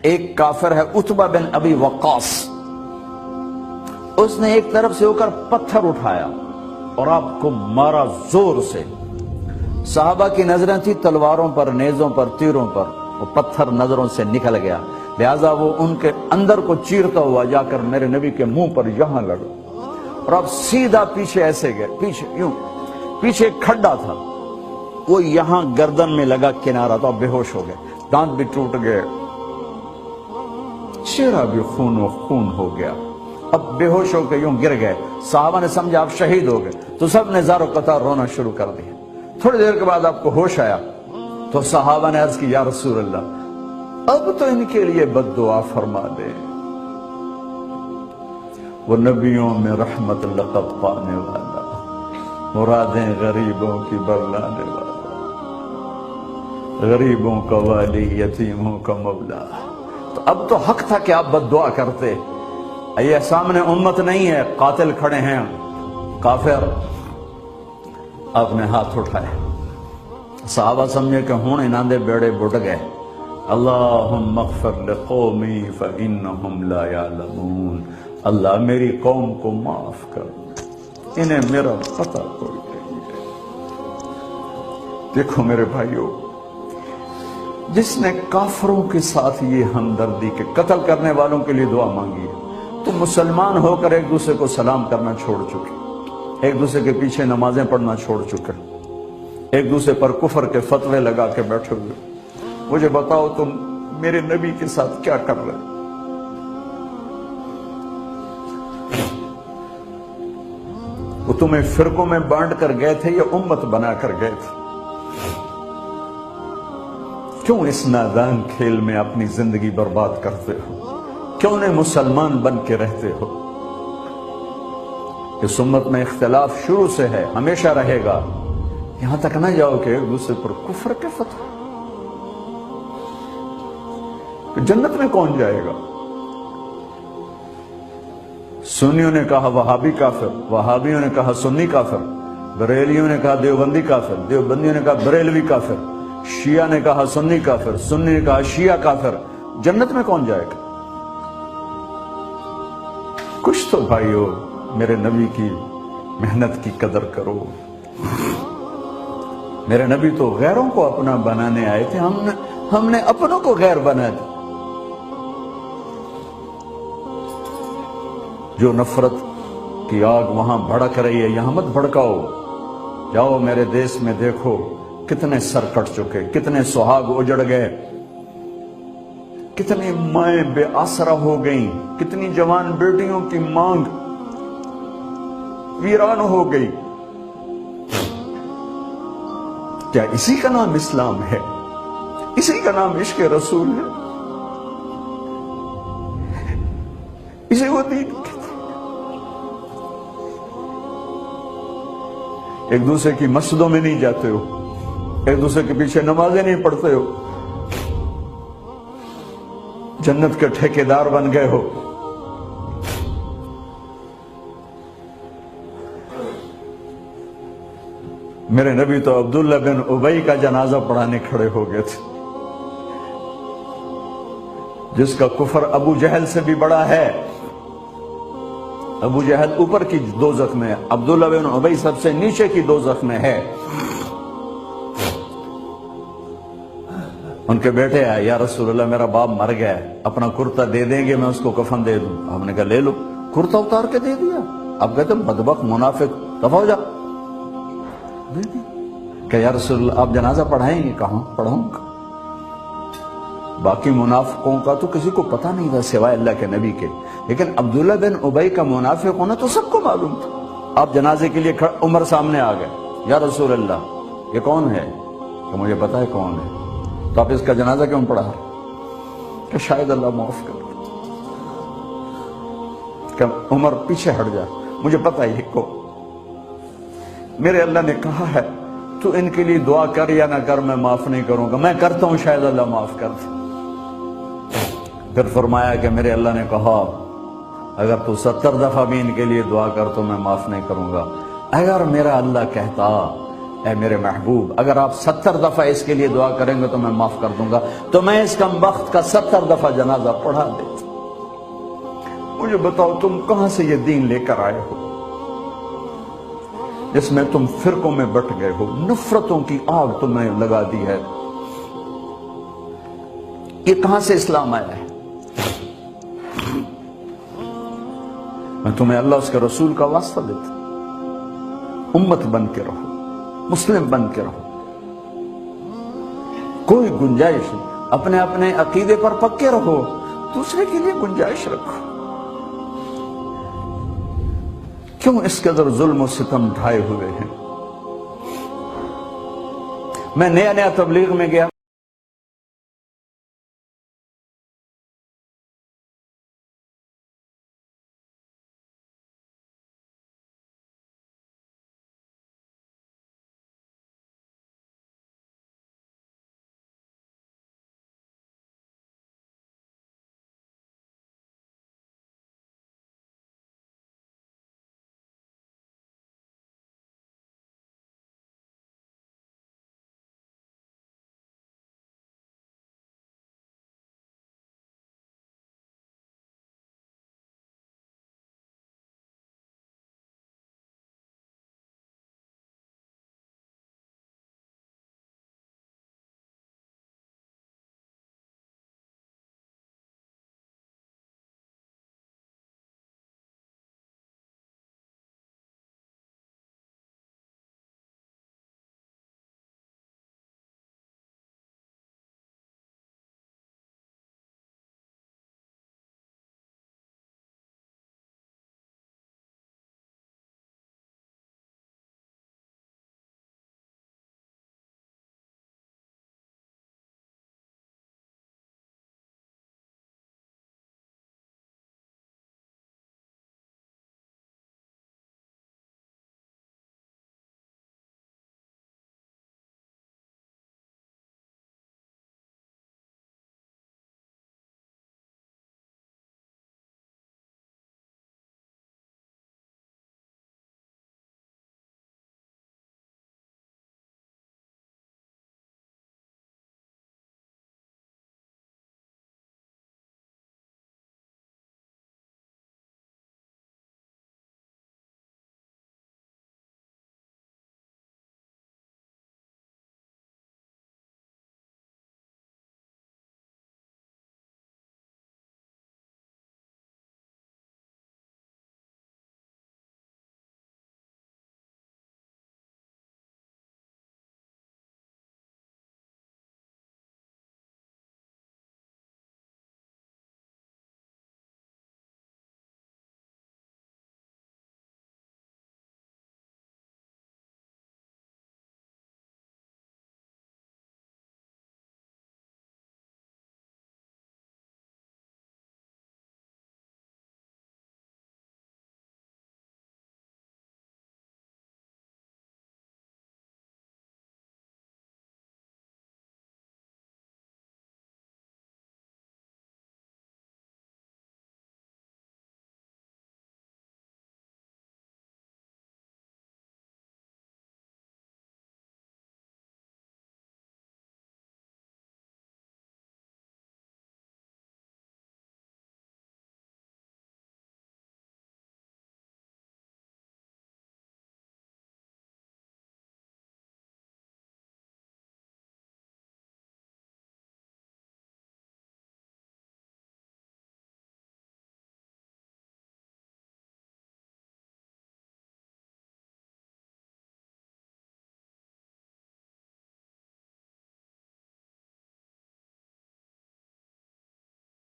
ایک کافر ہے عتبہ بن ابی وقاص، اس نے ایک طرف سے ہو کر پتھر اٹھایا اور آپ کو مارا زور سے۔ صحابہ کی نظریں تھی تلواروں پر، نیزوں پر، تیروں پر، وہ پتھر نظروں سے نکل گیا، لہذا وہ ان کے اندر کو چیرتا ہوا جا کر میرے نبی کے منہ پر یہاں لگا، اور اب سیدھا پیچھے ایسے گئے، پیچھے یوں، پیچھے ایک کھڈا تھا، وہ یہاں گردن میں لگا کنارہ، تو اب بے ہوش ہو گئے، دانت بھی ٹوٹ گئے، چہرہ بھی خون و خون ہو گیا، اب بے ہوش ہو کے یوں گر گئے۔ صحابہ نے سمجھا آپ شہید ہو گئے، تو سب نے زار و قطار رونا شروع کر دیا۔ تھوڑی دیر کے بعد آپ کو ہوش آیا تو صحابہ نے عرض کی یا رسول اللہ اب تو ان کے لیے بد دعا فرما دے، وہ نبیوں میں رحمت لقب پانے والا، مرادیں غریبوں کی برلانے والا، غریبوں کا والی، یتیموں کا مولا۔ تو اب تو حق تھا کہ آپ بد دعا کرتے۔ یہ سامنے امت نہیں ہے، قاتل کھڑے ہیں، کافر۔ آپ نے ہاتھ اٹھائے، صحابہ سمجھے کہ ہوں انہاں دے بیڑے بڑھ گئے۔ اللہم اغفر لقومی فإنہم لا یعلمون، اللہ میری قوم کو معاف کر، انہیں میرا پتہ کوئی نہیں ہے۔ دیکھو میرے بھائیو، جس نے کافروں کے ساتھ یہ ہمدردی کے قتل کرنے والوں کے لیے دعا مانگی ہے، تو مسلمان ہو کر ایک دوسرے کو سلام کرنا چھوڑ چکے، ایک دوسرے کے پیچھے نمازیں پڑھنا چھوڑ چکے، ایک دوسرے پر کفر کے فتوے لگا کے بیٹھے ہوئے۔ مجھے بتاؤ تم میرے نبی کے ساتھ کیا کر رہے؟ وہ تمہیں فرقوں میں بانٹ کر گئے تھے یا امت بنا کر گئے تھے؟ کیوں اس نادان کھیل میں اپنی زندگی برباد کرتے ہو؟ کیوں نہیں مسلمان بن کے رہتے ہو؟ اس امت میں اختلاف شروع سے ہے، ہمیشہ رہے گا، یہاں تک نہ جاؤ کہ ایک دوسرے پر کفر کے فتوے۔ جنت میں کون جائے گا؟ سنیوں نے کہا وہابی کافر، وہابیوں نے کہا سنی کافر، بریلیوں نے کہا دیوبندی کافر، دیوبندیوں نے کہا بریلوی کافر، شیعہ نے کہا سنی کافر، سنی نے کہا شیعہ کافر۔ جنت میں کون جائے گا؟ کچھ تو بھائیو میرے نبی کی محنت کی قدر کرو۔ میرے نبی تو غیروں کو اپنا بنانے آئے تھے، ہم نے اپنوں کو غیر بنا دیا۔ جو نفرت کی آگ وہاں بھڑک رہی ہے، یہاں مت بھڑکاؤ۔ جاؤ میرے دیس میں دیکھو کتنے سر کٹ چکے، کتنے سہاگ اجڑ گئے، کتنی مائیں بے آسرا ہو گئیں، کتنی جوان بیٹیوں کی مانگ ویران ہو گئی۔ کیا اسی کا نام اسلام ہے؟ اسی کا نام عشق رسول ہے؟ اسے وہ دین کہتے ہیں؟ ایک دوسرے کی مسجدوں میں نہیں جاتے ہو، ایک دوسرے کے پیچھے نمازیں نہیں پڑھتے ہو، جنت کے ٹھیکیدار بن گئے ہو۔ میرے نبی تو عبداللہ بن ابی کا جنازہ پڑھانے کھڑے ہو گئے تھے، جس کا کفر ابو جہل سے بھی بڑا ہے۔ ابو جہل اوپر کی دوزخ میں، عبداللہ بن ابی سب سے نیچے کی دوزخ میں ہے۔ ان کے بیٹے آئے، یا رسول اللہ میرا باپ مر گیا ہے، اپنا کرتا دے دیں گے، میں اس کو کفن دے دوں۔ ہم نے کہا لے لو، کرتا اتار کے دے دیا۔ اب کہتے بدبخت منافق، دفع ہو جا۔ کہ یا رسول اللہ آپ جنازہ پڑھائیں گے؟ کہاں پڑھوں گا؟ باقی منافقوں کا تو کسی کو پتہ نہیں تھا سوائے اللہ کے نبی کے، لیکن عبداللہ بن ابی کا منافق ہونا تو سب کو معلوم تھا۔ آپ جنازے کے لیے عمر سامنے آ گئے، یا رسول اللہ یہ کون ہے؟ کہ مجھے پتا ہے کون ہے، تو آپ اس کا جنازہ کیوں پڑھا؟ کہ شاید اللہ معاف کر۔ کہ عمر پیچھے ہٹ جا، مجھے پتا ہے یہ کو، میرے اللہ نے کہا ہے تو ان کے لیے دعا کر یا نہ کر، میں معاف نہیں کروں گا، میں کرتا ہوں شاید اللہ معاف کر دے۔ پھر فرمایا کہ میرے اللہ نے کہا اگر تو 70 دفعہ بھی ان کے لیے دعا کر تو میں معاف نہیں کروں گا۔ اگر میرا اللہ کہتا اے میرے محبوب اگر آپ 70 دفعہ اس کے لیے دعا کریں گے تو میں معاف کر دوں گا، تو میں اس کم بخت کا 70 دفعہ جنازہ پڑھا دیتا۔ مجھے بتاؤ تم کہاں سے یہ دین لے کر آئے ہو جس میں تم فرقوں میں بٹ گئے ہو، نفرتوں کی آگ تمہیں لگا دی ہے، یہ کہاں سے اسلام آیا ہے؟ میں تمہیں اللہ اس کے رسول کا واسطہ دیتا، امت بن کے رہو، مسلم بن کے رہو، کوئی گنجائش نہیں، اپنے اپنے عقیدے پر پکے رہو، دوسرے کے لیے گنجائش رکھو۔ کیوں اس قدر ظلم و ستم ڈھائے ہوئے ہیں؟ میں نیا تبلیغ میں گیا،